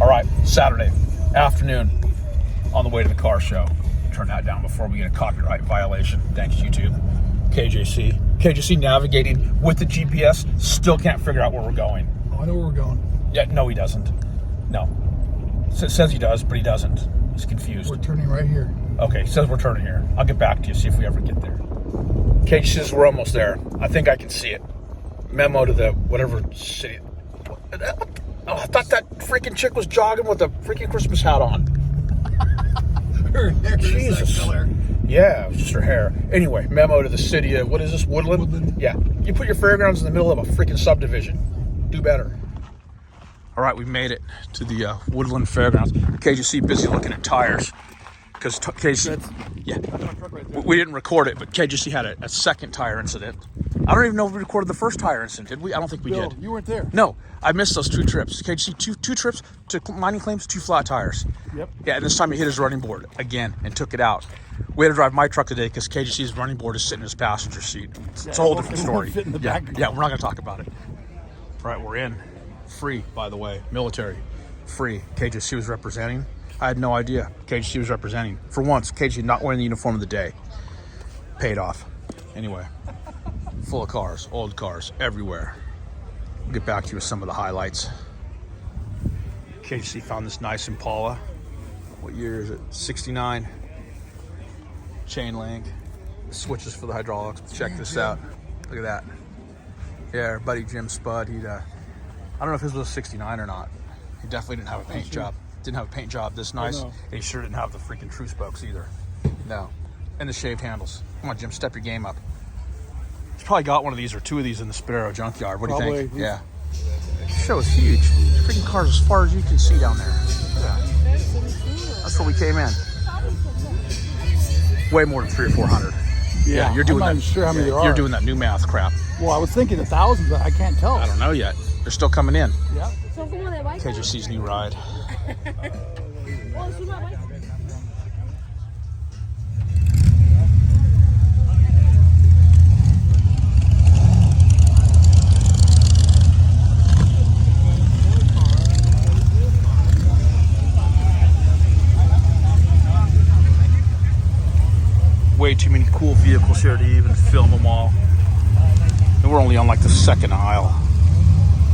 All right, Saturday afternoon on the way to the car show. Turn that down before we get a copyright violation. Thanks, YouTube. KJC navigating with the GPS, still can't figure out where we're going. Oh, I know where we're going. Yeah, no, he doesn't. No. Says he does, but he doesn't. He's confused. We're turning right here. Okay, says we're turning here. I'll get back to you, see if we ever get there. KJ says we're almost there. I think I can see it. Memo to the whatever city. Oh, I thought that freaking chick was jogging with a freaking Christmas hat on. Her hair is that color. Yeah, it was just her hair. Anyway, memo to the city of, what is this, Woodland? Yeah. You put your fairgrounds in the middle of a freaking subdivision. Do better. All right, we made it to the Woodland Fairgrounds. KJC busy looking at tires. Because KJC, yeah, we didn't record it, but KJC had a second tire incident. I don't even know if we recorded the first tire incident, did we? I don't think we did. You weren't there. No, I missed those 2 trips. KJC, two trips to mining claims, 2 flat tires. Yep. Yeah, and this time he hit his running board again and took it out. We had to drive my truck today because KJC's running board is sitting in his passenger seat. It's a whole different story. Fit in the Yeah, back. yeah, we're not going to talk about it. All right, we're in. Free, by the way. Military. Free. KJC was representing. I had no idea KJC was representing. For once, KJC not wearing the uniform of the day. Paid off. Anyway, full of cars, old cars, everywhere. We'll get back to you with some of the highlights. KJC found this nice Impala. What year is it? 69. Chain link. Switches for the hydraulics. Check this out. Look at that. Yeah, our buddy Jim Spud, I don't know if his was a 69 or not. He definitely didn't have a paint job. Didn't have a paint job this nice. Oh, no. And he sure didn't have the freaking true spokes either. No. And the shaved handles. Come on, Jim, step your game up. He's probably got one of these or 2 of these in the Sparrow junkyard. What do you think? Yeah. The show is huge. Freaking cars as far as you can see down there. Yeah. That's where we came in. Way more than 300 or 400. Yeah, you're doing I'm not that. even sure how many there are. You're doing that new math crap. Well, I was thinking 1,000, but I can't tell. I don't know yet. They're still coming in. Yeah. KJC's new ride. Way too many cool vehicles here to even film them all. And we're only on like the second aisle.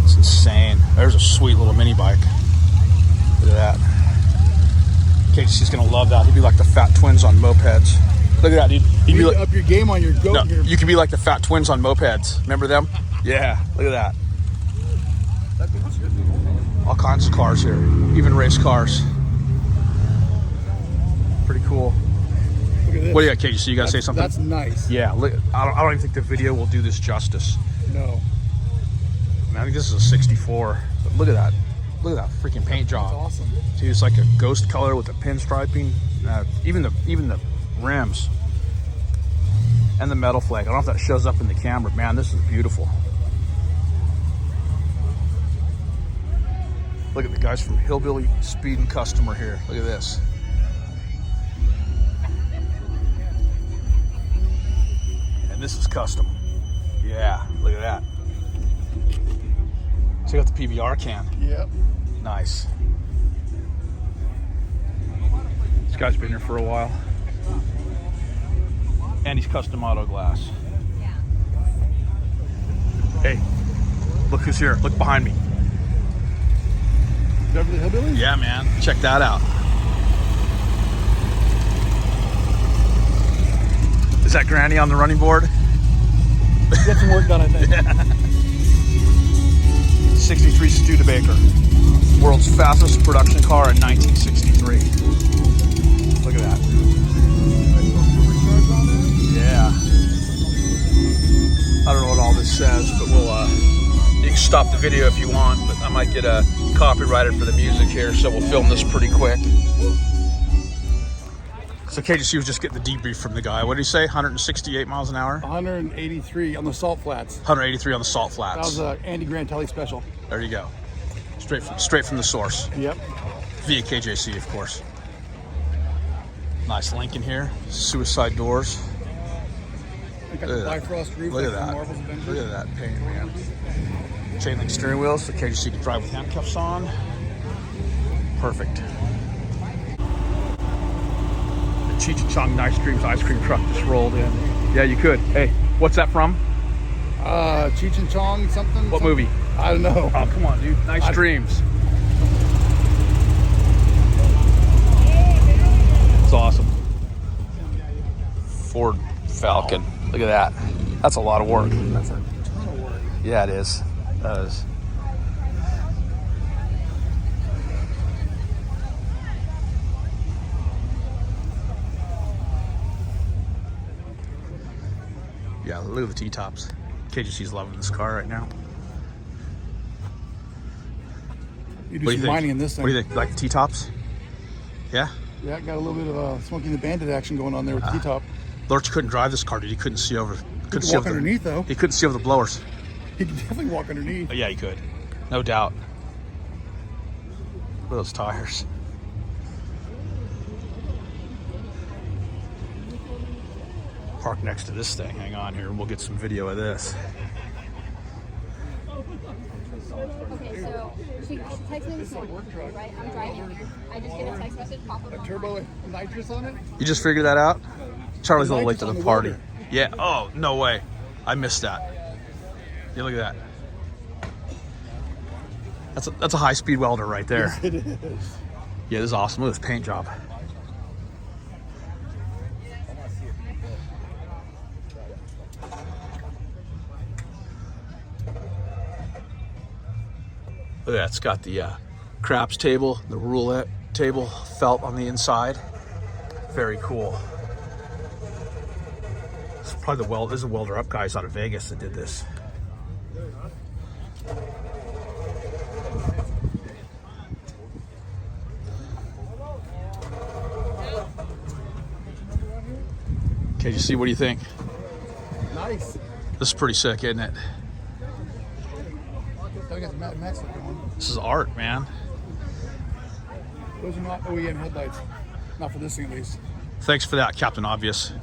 It's insane. There's a sweet little mini bike. Look at that. KJC's gonna love that. He'd be like the Fat Twins on mopeds. Look at that, dude. You need to up your game on your goat. No, you could be like the Fat Twins on mopeds. Remember them? Yeah, look at that. All kinds of cars here, even race cars. Pretty cool. Look at this. What do you got, KJC? You gotta say something? That's nice. Yeah, look, I don't even think the video will do this justice. No. Man, I think this is a 64. But look at that. Look at that freaking paint job. That's awesome. See, it's like a ghost color with the pinstriping. Even the rims. And the metal flake. I don't know if that shows up in the camera. Man, this is beautiful. Look at the guys from Hillbilly Speed and Customer here. Look at this. And this is custom. Yeah, look at that. Check out the PBR can. Yep. Nice. This guy's been here for a while. And he's custom auto glass. Hey, look who's here. Look behind me. Beverly Hillbillies? Yeah, man. Check that out. Is that Granny on the running board? Get some work done, I think. Yeah. 63 Studebaker. World's fastest production car in 1963. Look at that. Yeah. I don't know what all this says, but you can stop the video if you want, but I might get copyrighted for the music here, so we'll film this pretty quick. So KJC was just getting the debrief from the guy. What did he say? 168 miles an hour? 183 on the salt flats. 183 on the salt flats. That was a Andy Grantelli special. There you go. Straight from the source. Yep. Via KJC, of course. Nice Lincoln here. Suicide doors. We got the Bifrost roof. Look at like that. the Marvel's Avengers. Look at that paint, man. Chain link steering wheel so KJC can drive with handcuffs on. Perfect. The Cheech and Chong Ice cream truck just rolled in. Yeah, you could. Hey, what's that from? Cheech and Chong something. What movie? I don't know. Oh, come on, dude. Nice Dreams. It's awesome. Ford Falcon. Look at that. That's a lot of work. That's a ton of work. Yeah, it is. That is. Yeah, look at the T-tops. KGC's loving this car right now. You do some mining in this thing. What do you think? Like the T-tops? Yeah? Yeah, got a little bit of Smoking the Bandit action going on there with the T-top. Lurch couldn't drive this car, dude. He couldn't see over. He could walk underneath, though. He couldn't see over the blowers. He could definitely walk underneath. Oh, yeah, he could. No doubt. Look at those tires. Park next to this thing. Hang on here, and we'll get some video of this. Okay, so she texted me this morning, right? I'm driving here. I just get a text message pop up. A turbo nitrous on it? You just figured that out? Charlie's a little late Nitrous to on the the party. welder. Yeah. Oh, no way. I missed that. Yeah, look at that. That's a high-speed welder right there. Yes, it is. Yeah, this is awesome. Look at this paint job. Look at that. It's got the craps table, the roulette table felt on the inside. Very cool. It's probably this is a welder up guys out of Vegas that did this. Okay, you see, what do you think? Nice. This is pretty sick, isn't it? I got the Mad Max looking one. This is art, man. Those are not OEM headlights. Not for this thing, at least. Thanks for that, Captain Obvious.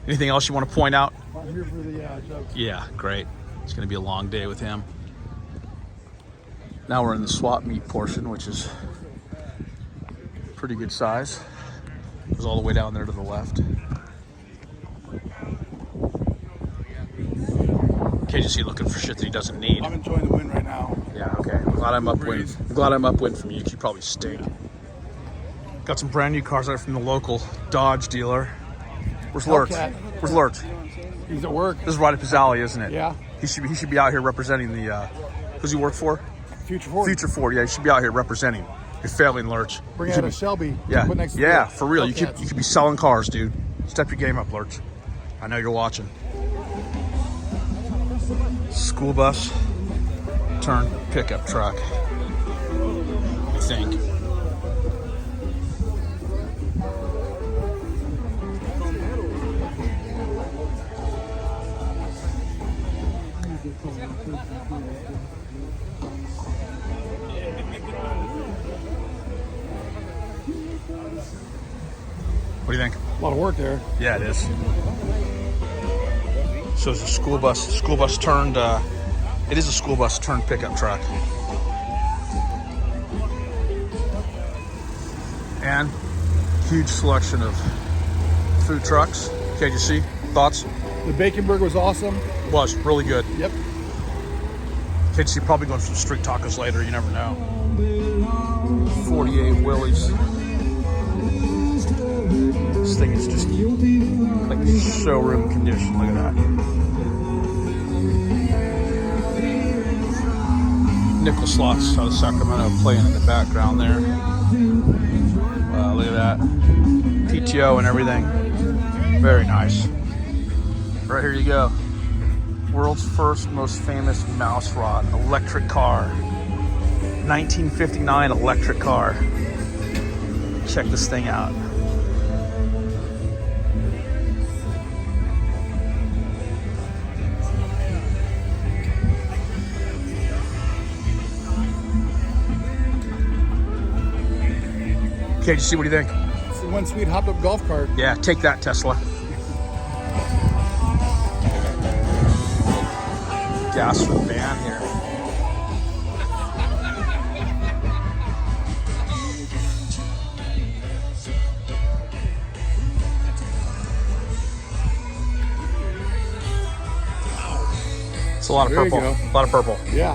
Anything else you want to point out? I'm here for the jokes. Yeah, great. It's going to be a long day with him. Now we're in the swap meet portion, which is pretty good size. It goes all the way down there to the left. KGC looking for shit that he doesn't need. I'm enjoying the win right now. Yeah, okay. I'm glad I'm upwind. I'm glad I'm upwind from you. You probably stink. Got some brand new cars out from the local Dodge dealer. Where's Lurch? Where's Lurch? He's at work. This is right up his alley, isn't it? Yeah. He should be out here representing the. Who's he work for? Future Ford. Future Ford. Yeah, you should be out here representing your family in Lurch. Bring You out should a Shelby. Yeah, Put next to yeah, the for real. You Hellcats. could be selling cars, dude. Step your game up, Lurch. I know you're watching. School bus turned pickup truck. I think. What do you think? A lot of work there. Yeah, it is. So it's a school bus turned, it is a school bus turned pickup truck. And huge selection of food trucks. KGC, thoughts? The bacon burger was awesome. Was really good. Yep. KGC probably going for some street tacos later, you never know. 48 Willies. This thing is just like showroom condition. Look at that. Nickel slots out of Sacramento playing in the background there. Wow, look at that. PTO and everything. Very nice. Right here you go. World's first, most famous mouse rod electric car. 1959 electric car. Check this thing out. Okay, did you see, what do you think? It's the one sweet hopped up golf cart. Yeah, take that, Tesla. Gas for the van here. It's a lot of There you purple. go. A lot of purple. Yeah.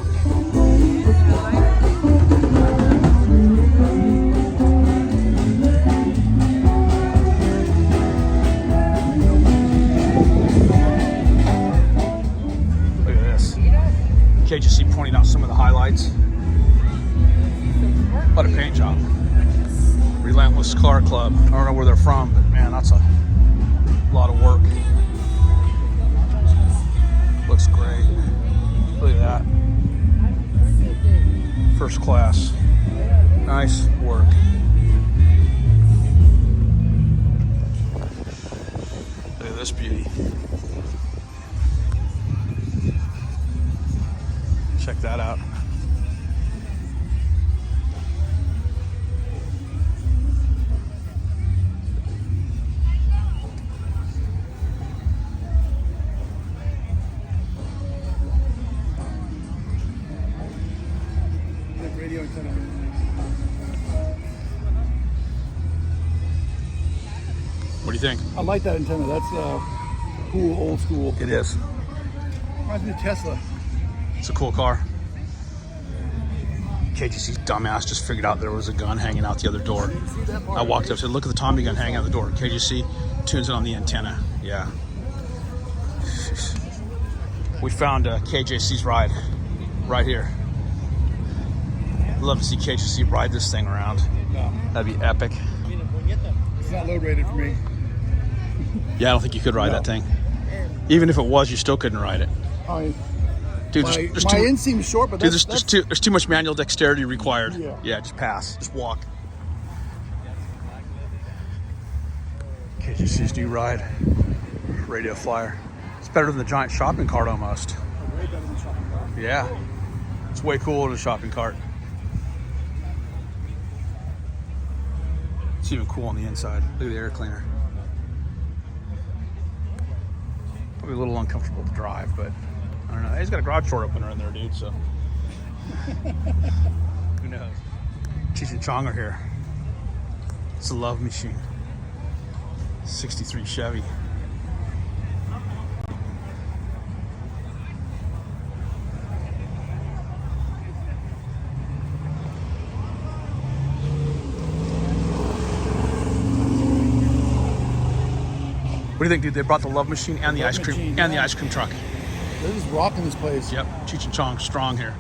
Look at this. KGC pointing out some of the highlights. What a paint job. Relentless Car Club. I don't know where they're from, but man, that's a lot of work. Looks great. Look at that. First class. Nice work. Look at this beauty. Check that out. Radio antenna. What do you think? I like that antenna. That's cool, old school. It is. Reminds me of Tesla. It's a cool car. KGC's dumbass just figured out there was a gun hanging out the other door. I walked up and said, look at the Tommy gun hanging out the door. KGC tunes it on the antenna. Yeah. We found KJC's ride right here. Love to see KGC ride this thing around. No, That'd be epic. it's not load rated for me. Yeah, I don't think you could ride No. that thing. Even if it was, you still couldn't ride it. I mean, Dude, my there's my too, end seems short, but dude, that's, there's too much manual dexterity required. Yeah. Just pass. Just walk. KGC's new ride. Radio Flyer. It's better than the giant shopping cart almost. way better than shopping cart. Yeah. It's way cooler than a shopping cart. It's even cool on the inside. Look at the air cleaner. Probably a little uncomfortable to drive, but I don't know. He's got a garage door opener in there, dude, so. Who knows? Cheech and Chong are here. It's a love machine. 63 Chevy. What do you think, dude? They brought the love machine and the Love ice cream machine, and the yeah. ice cream truck. They're just rocking this place. Yep, Cheech and Chong strong here.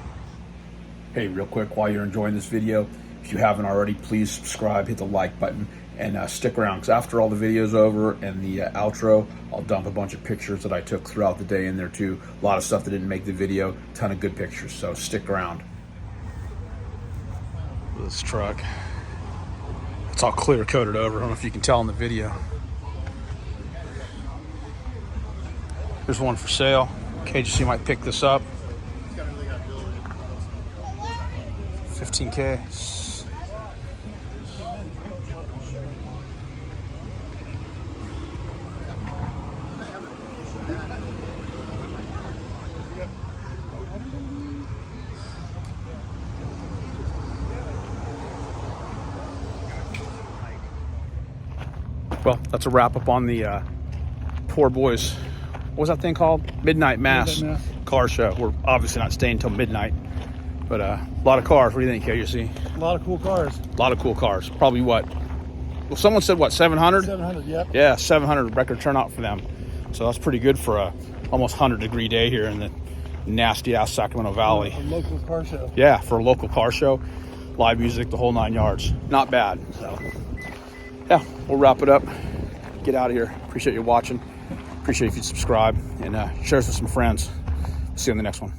Hey, real quick, while you're enjoying this video, if you haven't already, please subscribe, hit the like button, and stick around, because after all the video's over and the outro, I'll dump a bunch of pictures that I took throughout the day in there too. A lot of stuff that didn't make the video, ton of good pictures, so stick around. This truck. It's all clear coated over. I don't know if you can tell in the video. There's one for sale. KGC might pick this up. 15K. Well, that's a wrap up on the Poor Boys. What was that thing called? Midnight Mass, Midnight Mass. car show. We're obviously not staying until midnight, but a lot of cars. What do you think, KGC? A lot of cool cars. A lot of cool cars. Probably what? Well, someone said what, 700? 700, yep. Yeah, 700 record turnout for them. So that's pretty good for a almost 100-degree day here in the nasty ass Sacramento Valley. A local car show. Yeah, for a local car show, live music, the whole 9 yards. Not bad. So yeah, we'll wrap it up. Get out of here. Appreciate you watching. Appreciate if you subscribe and share this with some friends. See you on the next one.